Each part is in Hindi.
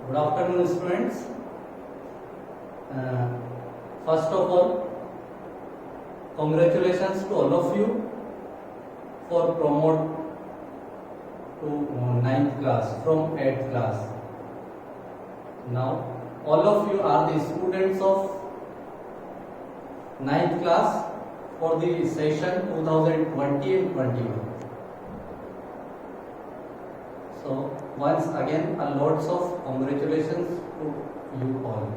Good afternoon, students. First of all, congratulations to all of you for promote to 9th class from 8th class. Now, all of you are the students of 9th class for the session 2020 and 21. So, once again, lots of congratulations to you all.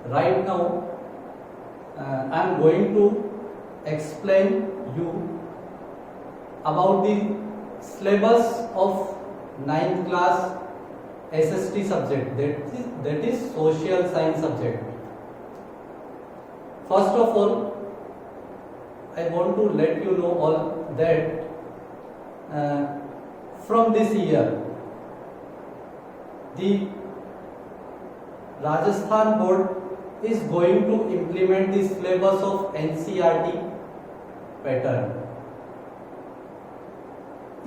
Right now, I am going to explain you about the syllabus of 9th class SST subject, that is social science subject. First of all, I want to let you know all that from this year, the Rajasthan board is going to implement the syllabus of NCERT pattern.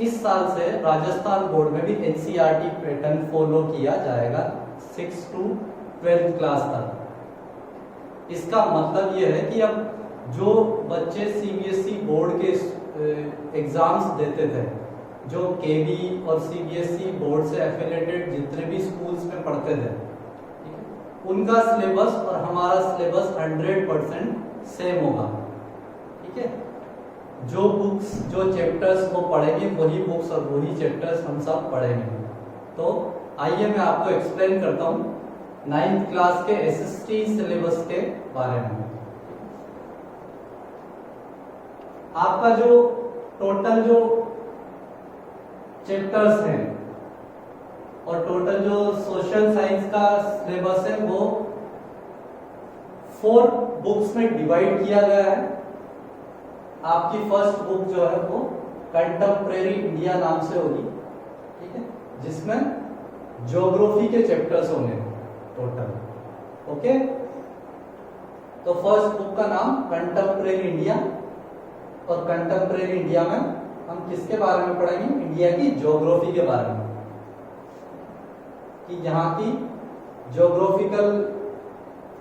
इस साल से राजस्थान बोर्ड में भी NCERT पैटर्न फॉलो किया जाएगा 6 to 12th क्लास तक। इसका मतलब यह है कि अब जो बच्चे CBSE बोर्ड के एग्जाम्स देते थे, जो KB और CBSE बोर्ड से एफिलिएटेड जितने भी स्कूल्स में पढ़ते थे, उनका सिलेबस और हमारा सिलेबस 100% सेम होगा। ठीक है, जो बुक्स जो चैप्टर्स वो पढ़ेंगे वही बुक्स और वही चैप्टर्स हम सब पढ़ेंगे। तो आइए मैं आपको एक्सप्लेन करता हूँ 9th क्लास के SST सिलेबस के बारे में। आपका जो टोटल जो चैप्टर्स हैं और टोटल जो सोशल साइंस का सिलेबस है वो 4 बुक्स में डिवाइड किया गया है। आपकी फर्स्ट बुक जो है वो कंटेम्परेरी इंडिया नाम से होगी, ठीक है, जिसमें ज्योग्राफी के चैप्टर्स होंगे टोटल। ओके, तो फर्स्ट बुक का नाम कंटेम्परेरी इंडिया, और कंटेम्परेरी इंडिया में हम किसके बारे में पढ़ेंगे? इंडिया की ज्योग्राफी के बारे में, कि यहाँ की ज्योग्राफिकल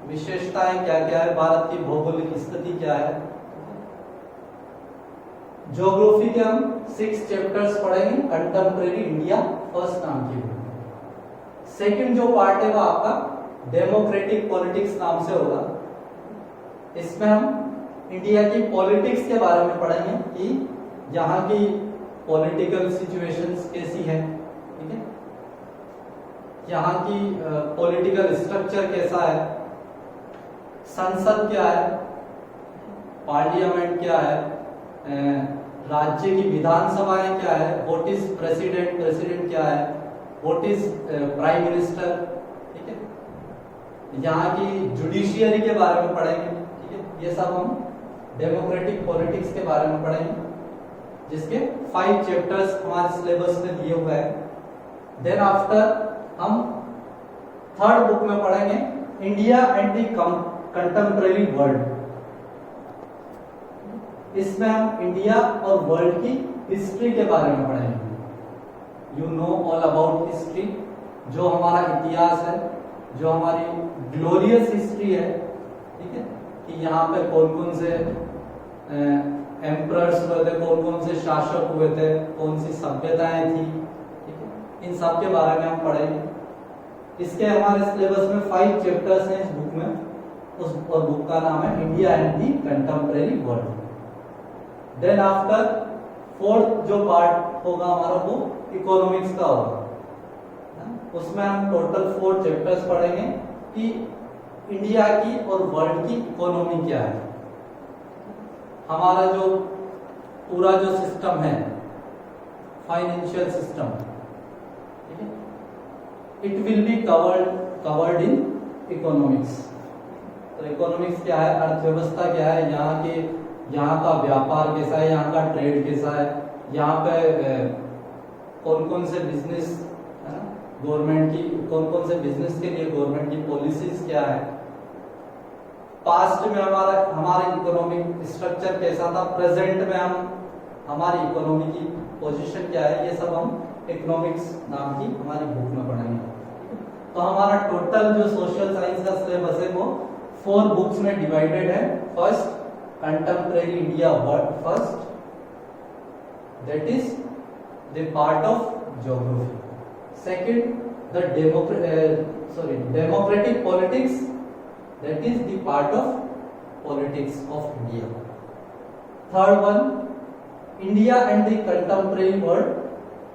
विशेषताएं क्या क्या है, भारत की भौगोलिक स्थिति क्या है। ज्योग्राफी के हम 6 चैप्टर्स पढ़ेंगे कंटेम्परेरी इंडिया फर्स्ट नाम की बुक। सेकंड जो पार्ट है वो आपका डेमोक्रेटिक पॉलिटिक्स नाम से होगा। इसमें हम इंडिया की पॉलिटिक्स के बारे में पढ़ेंगे कि यहाँ की पॉलिटिकल सिचुएशंस कैसी है, ठीक है, यहाँ की पॉलिटिकल स्ट्रक्चर कैसा है, संसद क्या है, पार्लियामेंट क्या है, राज्य की विधानसभाएं क्या है, व्हाट इज प्रेसिडेंट क्या है, व्हाट इज प्राइम मिनिस्टर, ठीक है, यहाँ की जुडिशियरी के बारे में पढ़ेंगे। ठीक है, ये सब हम डेमोक्रेटिक पॉलिटिक्स के बारे में पढ़ेंगे, जिसके 5 चैप्टर्स हमारे सिलेबस में दिए हुए हैं। देन आफ्टर हम थर्ड बुक में पढ़ेंगे India and the contemporary world. इसमें हम इंडिया और वर्ल्ड की हिस्ट्री के बारे में पढ़ेंगे। You know all about history, जो हमारा इतिहास है, जो हमारी ग्लोरियस हिस्ट्री है, ठीक है, कि यहाँ पे कौन कौन से एम्परर्स हुए थे, कौन कौन से शासक हुए थे, कौन सी सभ्यताएं थी, ठीक है, इन सब के बारे में हम पढ़ेंगे। इसके हमारे सिलेबस में 5 चैप्टर्स हैं इस बुक में, उस और बुक का नाम है India and the contemporary world. Then after fourth जो पार्ट होगा हमारा वो इकोनॉमिक्स का होगा। उसमें हम टोटल 4 चैप्टर्स पढ़ेंगे कि इंडिया की और वर्ल्ड की इकोनॉमी क्या है। हमारा जो पूरा जो सिस्टम है फाइनेंशियल सिस्टम, ठीक है, it will be covered in economics. तो इकोनॉमिक्स क्या है, अर्थव्यवस्था क्या है, यहाँ का व्यापार कैसा है, यहाँ का ट्रेड कैसा है, यहाँ पे कौन कौन से बिजनेस है ना, गवर्नमेंट की कौन कौन से बिजनेस के लिए गवर्नमेंट की पॉलिसीज क्या है, पास्ट में हमारा इकोनॉमिक स्ट्रक्चर कैसा था, प्रेजेंट में हमारी इकोनॉमी की पोजीशन क्या है, ये सब हम इकोनॉमिक्स नाम की हमारी बुक में पढ़ेंगे। तो हमारा टोटल जो सोशल साइंस का सिलेबस है वो 4 बुक्स में डिवाइडेड है. First, contemporary India word first, that is the part of geography. Second, the democratic politics, that is the part of politics of India. Third one, India and the contemporary world,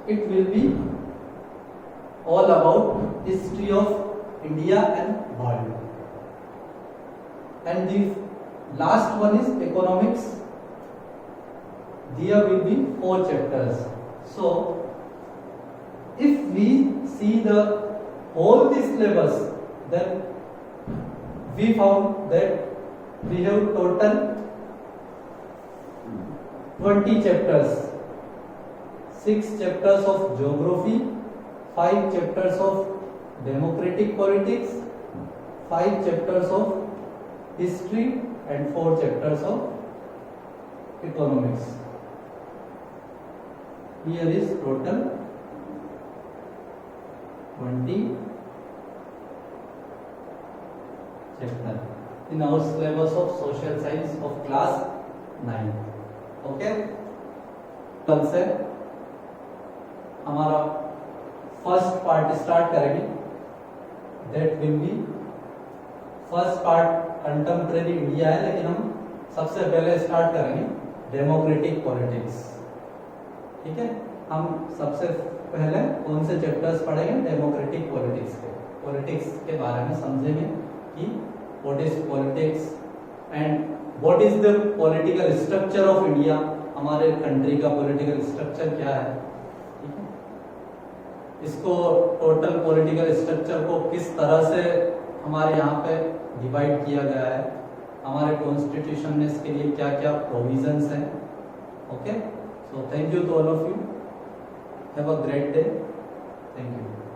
it will be all about history of India and world. And the last one is economics. There will be 4 chapters. So, if we see the whole this syllabus, then we found that we have total 20 chapters. 6 chapters of geography, 5 chapters of democratic politics, 5 chapters of history, and 4 chapters of economics. Here is total 20 chapter in our syllabus of social science of class 9. Okay, कल से हमारा फर्स्ट पार्ट स्टार्ट करेंगे. That will be first part contemporary India है, लेकिन हम सबसे पहले स्टार्ट करेंगे डेमोक्रेटिक पॉलिटिक्स. ठीक है, हम सबसे पहले कौन से चैप्टर्स पढ़ेंगे? डेमोक्रेटिक पॉलिटिक्स के बारे में समझेंगे कि what is politics and what is the political structure of India. हमारे कंट्री का पॉलिटिकल स्ट्रक्चर क्या है. ठीक है, इसको टोटल पॉलिटिकल स्ट्रक्चर को किस तरह से हमारे यहाँ पे डिवाइड किया गया है, हमारे कॉन्स्टिट्यूशन में इसके लिए क्या क्या प्रोविजंस हैं. Okay, so thank you to all of you. Have a great day. Thank you.